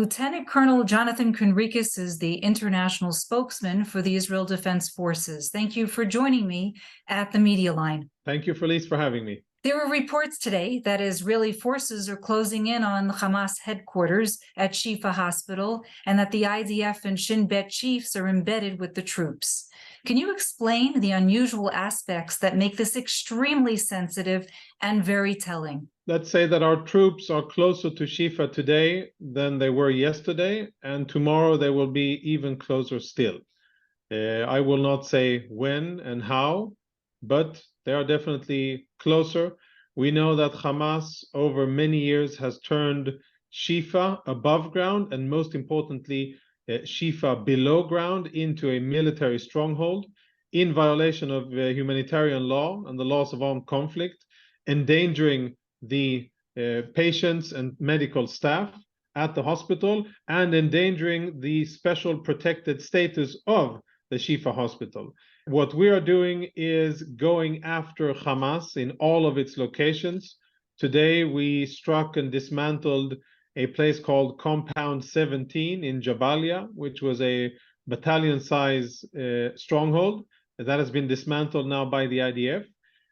Lieutenant Colonel Jonathan Conricus is the international spokesman for the Israel Defense Forces. Thank you for joining me at the Media Line. Thank you, Felice, for having me. There were reports today that Israeli forces are closing in on the Hamas headquarters at Shifa Hospital and that the IDF and Shin Bet chiefs are embedded with the troops. Can you explain the unusual aspects that make this extremely sensitive and very telling? Let's say that our troops are closer to Shifa today than they were yesterday, and tomorrow they will be even closer still. I will not say when and how, but they are definitely closer. We know that Hamas over many years has turned Shifa above ground and most importantly Shifa below ground into a military stronghold in violation of humanitarian law and the laws of armed conflict, endangering the patients and medical staff at the hospital and endangering the special protected status of the Shifa Hospital. What we are doing is going after Hamas in all of its locations. Today, we struck and dismantled a place called Compound 17 in Jabalia, which was a battalion-size stronghold. That has been dismantled now by the IDF.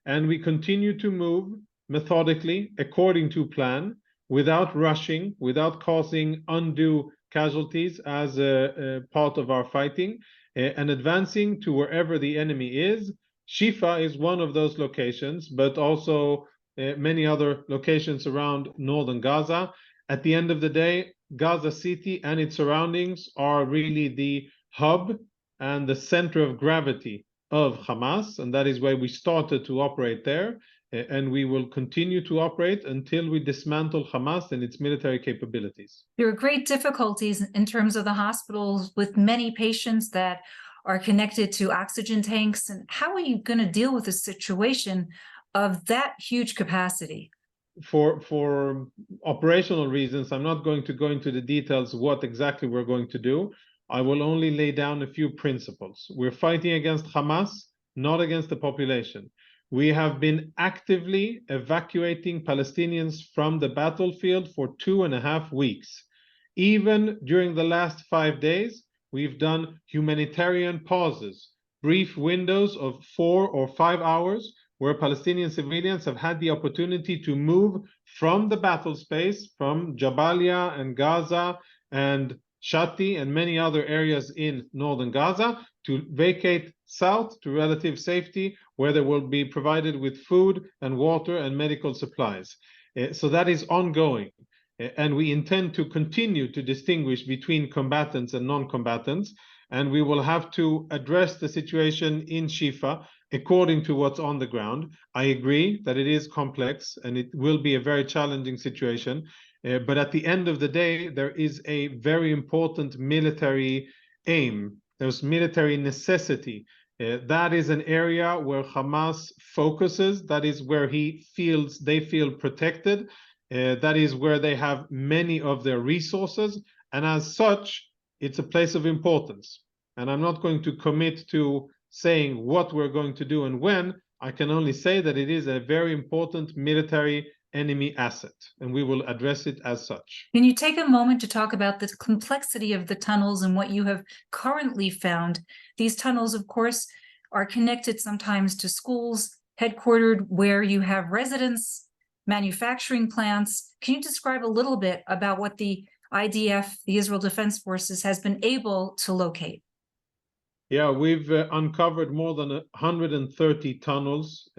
And we continue to move methodically, according to plan, without rushing, without causing undue casualties as a part of our fighting, and advancing to wherever the enemy is. Shifa is one of those locations, but also many other locations around northern Gaza. At the end of the day, Gaza City and its surroundings are really the hub and the center of gravity of Hamas, and that is why we started to operate there, and we will continue to operate until we dismantle Hamas and its military capabilities. There are great difficulties in terms of the hospitals with many patients that are connected to oxygen tanks. And how are you going to deal with a situation of that huge capacity? For operational reasons, I'm not going to go into the details what exactly we're going to do. I will only lay down a few principles. We're fighting against Hamas, not against the population. We have been actively evacuating Palestinians from the battlefield for 2.5 weeks. Even during the last 5 days, we've done humanitarian pauses, brief windows of 4 or 5 hours, where Palestinian civilians have had the opportunity to move from the battle space, from Jabalia and Gaza and Shati and many other areas in northern Gaza, to vacate south to relative safety, where they will be provided with food and water and medical supplies. So that is ongoing. And we intend to continue to distinguish between combatants and non-combatants. And we will have to address the situation in Shifa according to what's on the ground. I agree that it is complex and it will be a very challenging situation. But at the end of the day, there is a very important military aim. There's military necessity. That is an area where Hamas focuses. That is where they feel protected. That is where they have many of their resources. And as such, it's a place of importance. And I'm not going to commit to saying what we're going to do and when. I can only say that it is a very important military enemy asset, and we will address it as such. Can you take a moment to talk about the complexity of the tunnels and what you have currently found? These tunnels, of course, are connected sometimes to schools, headquartered where you have residents, manufacturing plants. Can you describe a little bit about what the IDF, the Israel Defense Forces, has been able to locate? Yeah, we've uncovered more than 130 tunnels,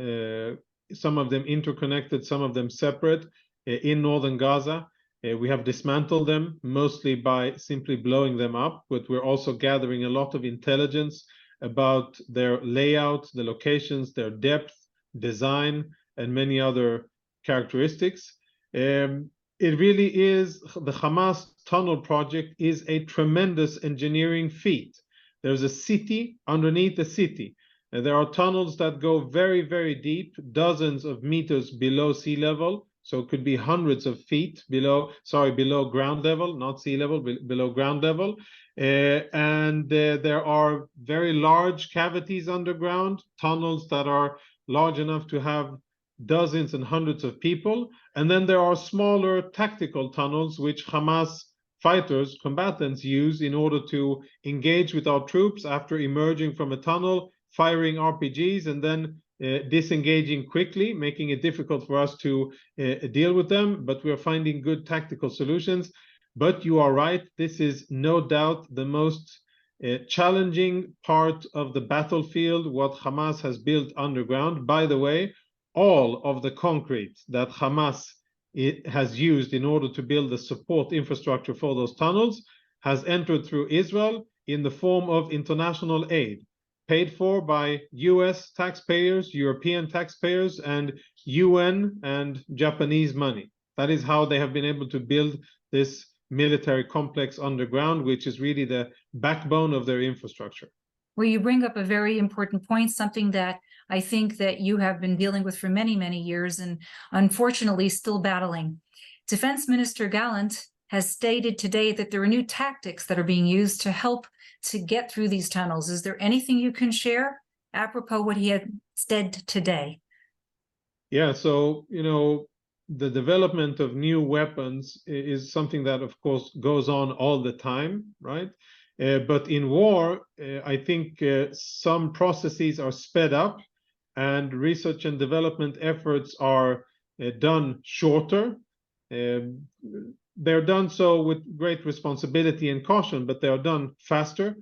some of them interconnected, some of them separate, in northern Gaza. We have dismantled them, mostly by simply blowing them up, but we're also gathering a lot of intelligence about their layout, the locations, their depth, design, and many other characteristics. It really is, the Hamas tunnel project is a tremendous engineering feat. There's a city underneath the city. And there are tunnels that go very, very deep, dozens of meters below sea level. So it could be hundreds of feet below ground level, not sea level, below ground level. And there are very large cavities underground, tunnels that are large enough to have dozens and hundreds of people. And then there are smaller tactical tunnels, which Hamas fighters, combatants use in order to engage with our troops after emerging from a tunnel, firing RPGs, and then disengaging quickly, making it difficult for us to deal with them. But we are finding good tactical solutions. But you are right, this is no doubt the most challenging part of the battlefield, what Hamas has built underground. By the way, all of the concrete that Hamas has used in order to build the support infrastructure for those tunnels has entered through Israel in the form of international aid, paid for by US taxpayers, European taxpayers, and UN and Japanese money. That is how they have been able to build this military complex underground, which is really the backbone of their infrastructure. Well, you bring up a very important point, something that I think that you have been dealing with for many, many years and unfortunately still battling. Defense Minister Gallant has stated today that there are new tactics that are being used to help to get through these tunnels. Is there anything you can share apropos what he had said today? Yeah, so, the development of new weapons is something that, of course, goes on all the time, right? But in war, I think some processes are sped up and research and development efforts are done shorter. They're done so with great responsibility and caution, but they are done faster.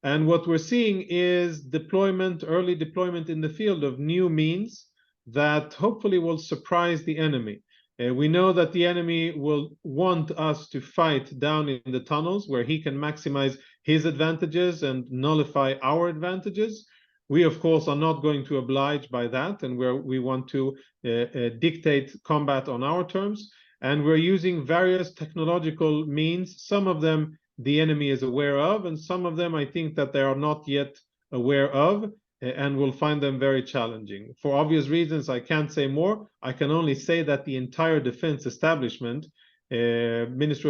And what we're seeing is early deployment in the field of new means that hopefully will surprise the enemy. We know that the enemy will want us to fight down in the tunnels where he can maximize his advantages and nullify our advantages. We, of course, are not going to oblige by that, and we want to dictate combat on our terms. And we're using various technological means. Some of them the enemy is aware of, and some of them I think that they are not yet aware of, and will find them very challenging. For obvious reasons, I can't say more. I can only say that the entire defense establishment, the Ministry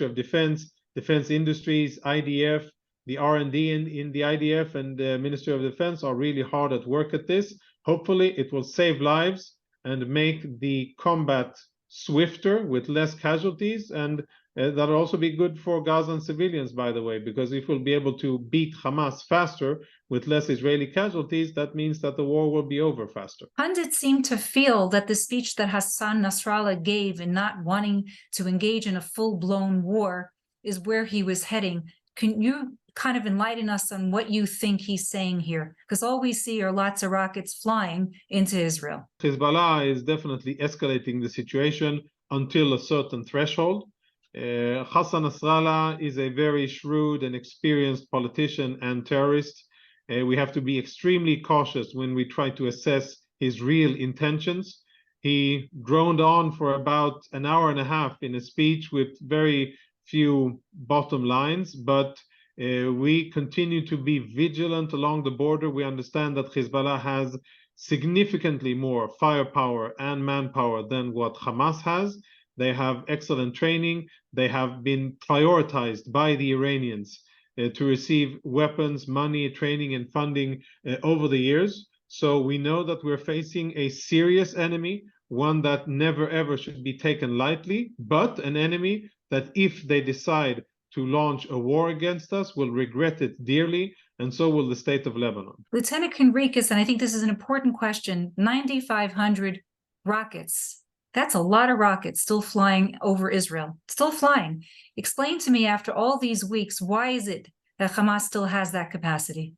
of Defense, Defense Industries, IDF, the R&D in the IDF and the Ministry of Defense are really hard at work at this. Hopefully, it will save lives and make the combat swifter with less casualties, and that'll also be good for Gazan civilians, by the way, because if we'll be able to beat Hamas faster with less Israeli casualties, that means that the war will be over faster. Pundits seem to feel that the speech that Hassan Nasrallah gave in not wanting to engage in a full-blown war is where he was heading. Can you kind of enlighten us on what you think he's saying here? Because all we see are lots of rockets flying into Israel. Hezbollah is definitely escalating the situation until a certain threshold. Hassan Nasrallah is a very shrewd and experienced politician and terrorist. We have to be extremely cautious when we try to assess his real intentions. He droned on for about an hour and a half in a speech with very few bottom lines, but we continue to be vigilant along the border. We understand that Hezbollah has significantly more firepower and manpower than what Hamas has. They have excellent training. They have been prioritized by the Iranians to receive weapons, money, training, and funding over the years. So we know that we're facing a serious enemy, one that never ever should be taken lightly, but an enemy that if they decide to launch a war against us will regret it dearly, and so will the state of Lebanon. Lieutenant Conricus, and I think this is an important question, 9,500 rockets. That's a lot of rockets still flying over Israel, still flying. Explain to me, after all these weeks, why is it that Hamas still has that capacity?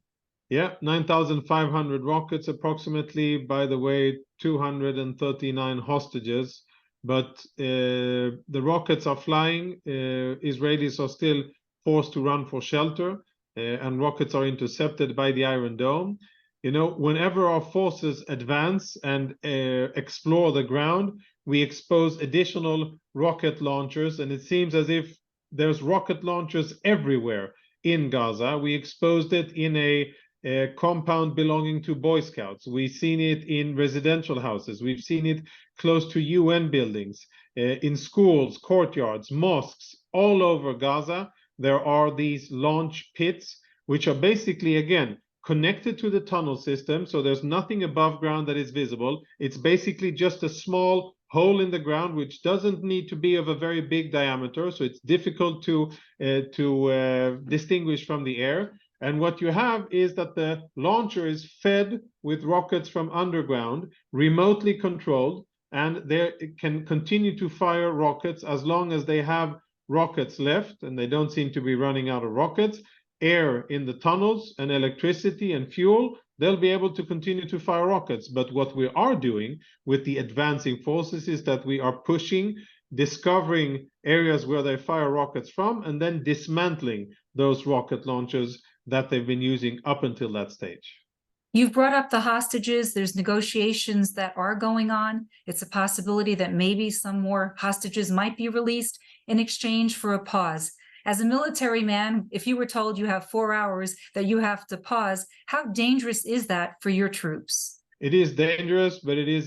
Yeah, 9,500 rockets approximately. By the way, 239 hostages. But the rockets are flying. Israelis are still forced to run for shelter, and rockets are intercepted by the Iron Dome. Whenever our forces advance and explore the ground, we expose additional rocket launchers, and it seems as if there's rocket launchers everywhere in Gaza. We exposed it in a compound belonging to Boy Scouts. We've seen it in residential houses. We've seen it close to UN buildings, in schools, courtyards, mosques, all over Gaza. There are these launch pits, which are basically, again, connected to the tunnel system. So there's nothing above ground that is visible. It's basically just a small hole in the ground, which doesn't need to be of a very big diameter, so it's difficult to distinguish from the air. And what you have is that the launcher is fed with rockets from underground, remotely controlled, and they can continue to fire rockets as long as they have rockets left, and they don't seem to be running out of rockets, air in the tunnels, and electricity and fuel. They'll be able to continue to fire rockets. But what we are doing with the advancing forces is that we are pushing, discovering areas where they fire rockets from, and then dismantling those rocket launchers that they've been using up until that stage. You've brought up the hostages. There's negotiations that are going on. It's a possibility that maybe some more hostages might be released in exchange for a pause. As a military man, if you were told you have 4 hours that you have to pause, how dangerous is that for your troops? It is dangerous, but it is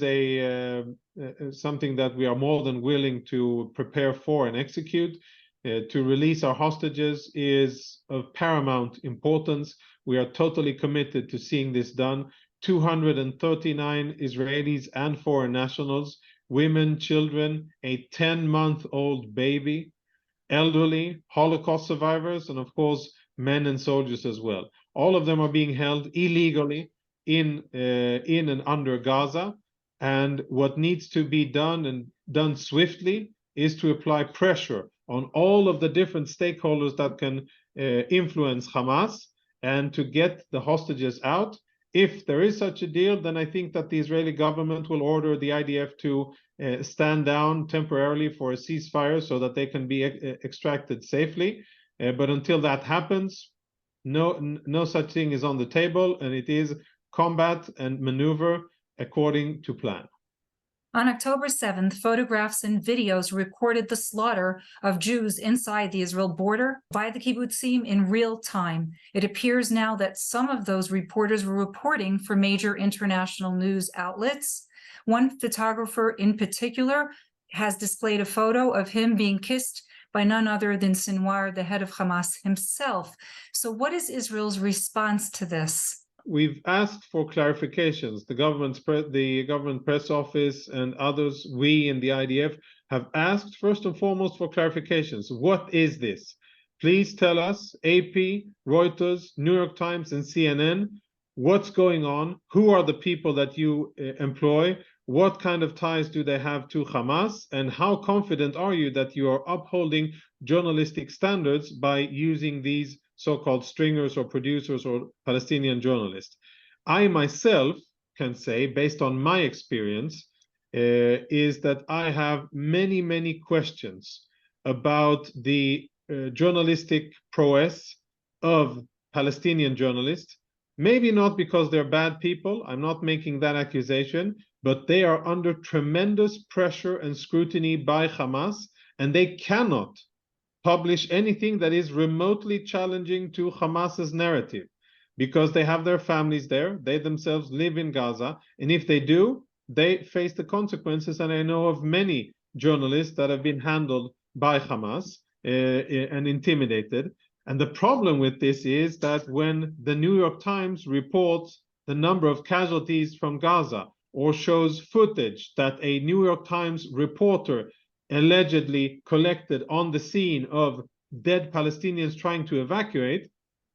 something that we are more than willing to prepare for and execute. To release our hostages is of paramount importance. We are totally committed to seeing this done. 239 Israelis and foreign nationals, women, children, a 10-month-old baby, elderly, Holocaust survivors, and of course, men and soldiers as well. All of them are being held illegally in and under Gaza. And what needs to be done, and done swiftly, is to apply pressure on all of the different stakeholders that can influence Hamas, and to get the hostages out. If there is such a deal, then I think that the Israeli government will order the IDF to stand down temporarily for a ceasefire so that they can be extracted safely. But until that happens, no such thing is on the table, and it is combat and maneuver according to plan. On October 7th, photographs and videos recorded the slaughter of Jews inside the Israel border by the kibbutzim in real time. It appears now that some of those reporters were reporting for major international news outlets. One photographer in particular has displayed a photo of him being kissed by none other than Sinwar, the head of Hamas himself. So what is Israel's response to this? We've asked for clarifications. The government press office and others, we in the IDF, have asked first and foremost for clarifications. What is this? Please tell us, AP, Reuters, New York Times, and CNN, what's going on? Who are the people that you employ? What kind of ties do they have to Hamas? And how confident are you that you are upholding journalistic standards by using these so-called stringers or producers or Palestinian journalists? I myself can say, based on my experience, is that I have many questions about the journalistic prowess of Palestinian journalists. Maybe not because they're bad people, I'm not making that accusation, but they are under tremendous pressure and scrutiny by Hamas, and they cannot publish anything that is remotely challenging to Hamas's narrative, because they have their families there, they themselves live in Gaza, and if they do, they face the consequences. And I know of many journalists that have been handled by Hamas and intimidated. And the problem with this is that when the New York Times reports the number of casualties from Gaza, or shows footage that a New York Times reporter allegedly collected on the scene of dead Palestinians trying to evacuate,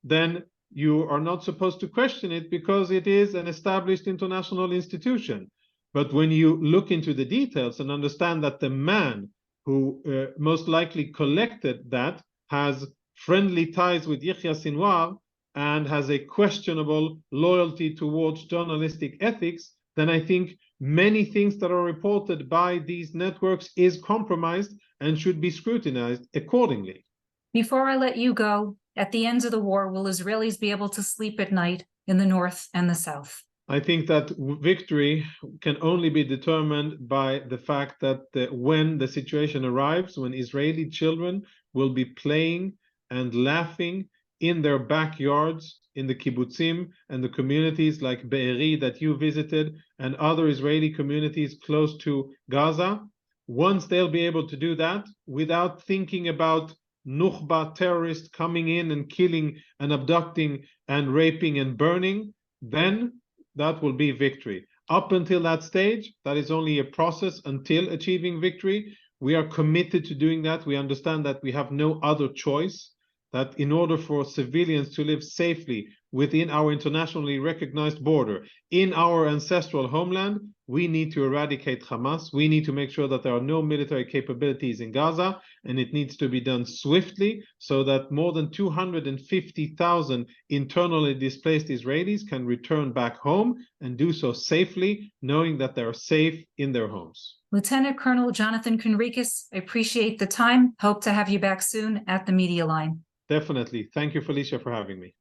then you are not supposed to question it because it is an established international institution. But when you look into the details and understand that the man who most likely collected that has friendly ties with Yahya Sinwar and has a questionable loyalty towards journalistic ethics, then I think many things that are reported by these networks is compromised and should be scrutinized accordingly. Before I let you go, at the end of the war, will Israelis be able to sleep at night in the north and the south? I think that victory can only be determined by the fact that when the situation arrives, when Israeli children will be playing and laughing in their backyards, in the kibbutzim and the communities like Be'eri that you visited, and other Israeli communities close to Gaza, once they'll be able to do that without thinking about Nukhba terrorists coming in and killing and abducting and raping and burning, then that will be victory. Up until that stage, that is only a process until achieving victory. We are committed to doing that. We understand that we have no other choice, that in order for civilians to live safely within our internationally recognized border, in our ancestral homeland, we need to eradicate Hamas. We need to make sure that there are no military capabilities in Gaza, and it needs to be done swiftly so that more than 250,000 internally displaced Israelis can return back home and do so safely, knowing that they are safe in their homes. Lieutenant Colonel Jonathan Conricus, I appreciate the time. Hope to have you back soon at the media line. Definitely. Thank you, Felicia, for having me.